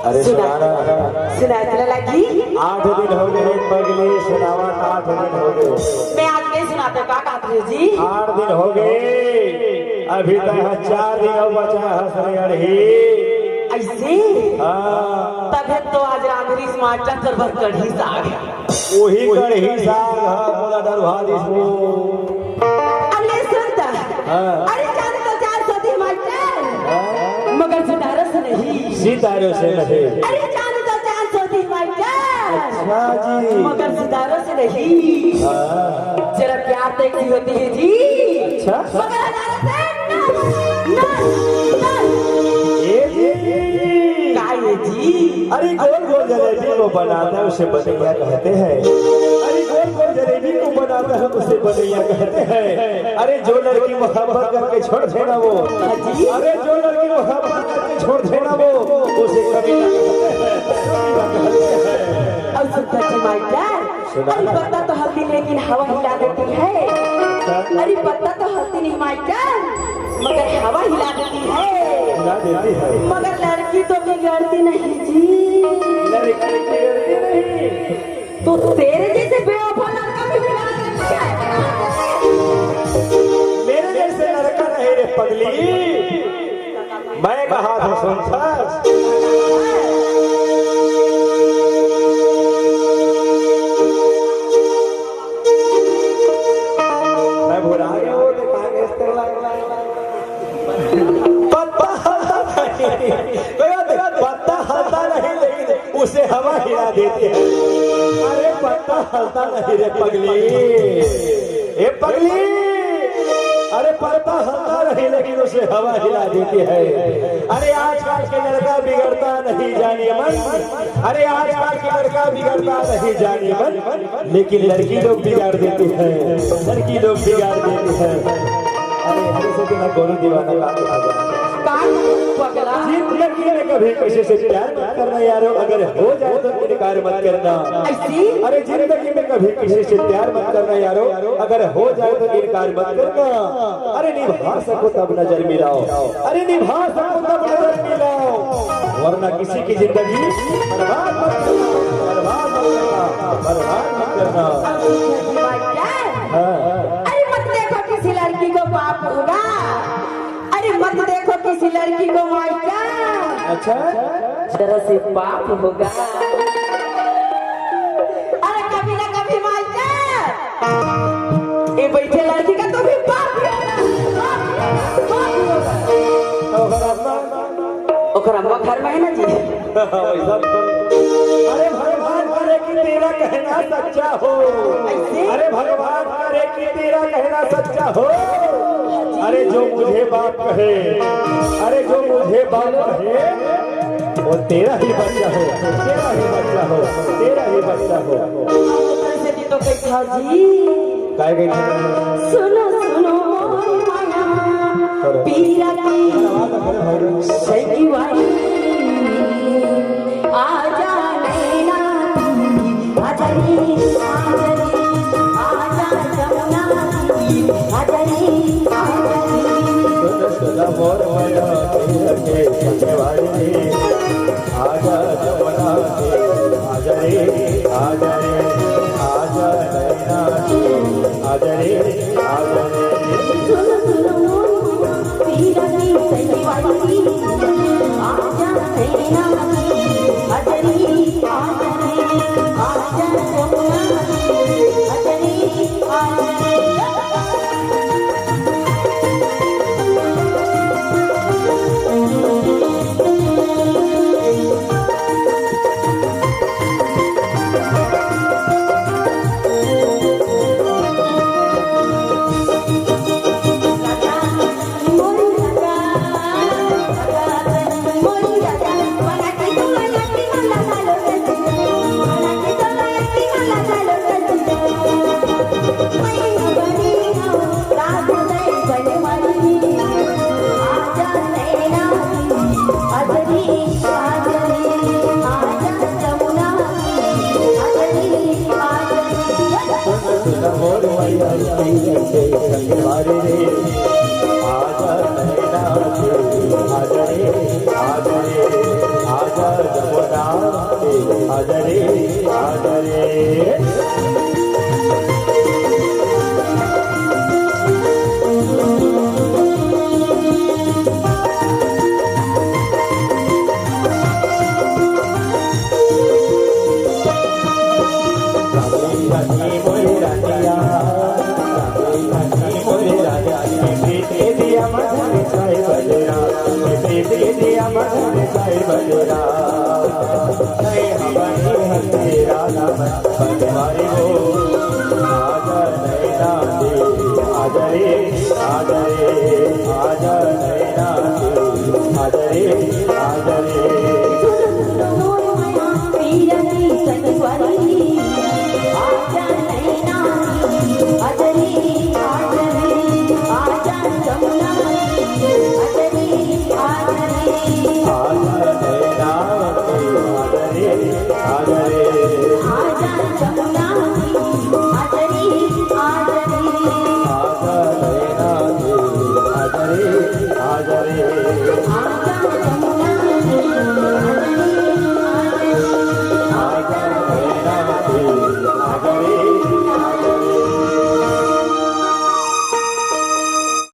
अरे सुनाना सुनाने लगी 8 दिन हो गए पगली सुनावा 8 दिन हो गए। मैं आज नहीं सुनाते का कातरे जी 8 दिन हो गए अभी तक 4 दिन और बचा हंसने अड़ही ऐसे तब तो आज रामरी मास्टर सरवर कढ़ी साग वही कढ़ी साग पूरा दरवा दिसो। अरे सुनता अरे जान तो 400 मास्टर मगर सितारों से नहीं सितारों से नहीं। अरे जान तो 400 मास्टर अच्छा जी मगर सितारों से नहीं जरा प्यार तो एक होती है जी। अच्छा मगर हजारों से ना ये जी अरे गोल गोल जलेबी को बनाता है उसे बनैया कहते हैं। अरे गोल गोल जलेबी को बनाता है उसे बनैया कहते हैं। अरे जो लड़की मोहब्बत करके छोड़ देना वो अरे जो लड़की मोहब्बत करके छोड़ देना वो उसे कभी ना कहते हैं। अब सुनता जी मास्टर अरे पत्ता तो हल्दी लेकिन हवा हिला देती है। अरे पत्ता तो हल्दी नहीं मास्टर मगर हवा हिला देती है मगर लड़की तो बिगड़ती नहीं जी। लड़की बिगड़ती नहीं तो तेरे जैसे बेवफा लड़का भी बिगड़ देती है। मेरे जैसे लड़का नहीं रे पगली मैं कहा था सुनता मैं भुला गया वो दिखाएंगे इस तरह पत्ता हलता नहीं लेकिन उसे हवा हिला देती है। अरे पत्ता हलता नहीं रे पगली ए पगली अरे पत्ता हलता नहीं लेकिन उसे हवा हिला देती है। अरे आजकल के लड़का बिगड़ता नहीं जानिए मन अरे आजकल के लड़का बिगड़ता नहीं जानिए मन लेकिन लड़की लोग बिगाड़ देती है लड़की लोग बिगाड़ देती है। अरे हमें से मैं गोलू दीवाना जिंदगी में कभी किसी से प्यार मत करना यारो अगर हो जाए तो इनकार मत करना। अरे जिंदगी में कभी किसी से प्यार मत करना यारो अगर हो जाए तो इनकार मत करना। अरे निभा सको तब नजर मिलाओ अरे निभा सको तब नजर मिलाओ वरना किसी की जिंदगी बर्बाद मत करना। अरे मत देखो किसी लड़की को पाप होगा। अरे मत देखो किसी लड़की को मायका अच्छा जरा से पाप होगा। अरे कभी ना कभी मायका ये बैठे लड़की का तो भी पाप होगा। अम्मा घर में है ना जी। अरे भगवान करे कि तेरा कहना सच्चा हो अरे भगवान करे कि तेरा कहना सच्चा हो। अरे जो मुझे बाप कहे अरे जो मुझे बाप कहे वो तेरा ही बच्चा हो तेरा ही बच्चा हो तेरा ही बच्चा हो। ऐसे भी तो कैसा जी काय गई सुनो सुनो पीरा की सही वाली आजा नैना आजा रे आजा जमुना आजा रे मोर माया के संगे वाली आजा जमुना आजा रे आजा नैना आजा रे आजा सुनो सुनो पीरा की सही वाली आजा नैना आजा रे आजा जमुना आजा रे आजा आदरे आदरे आदरे आदरे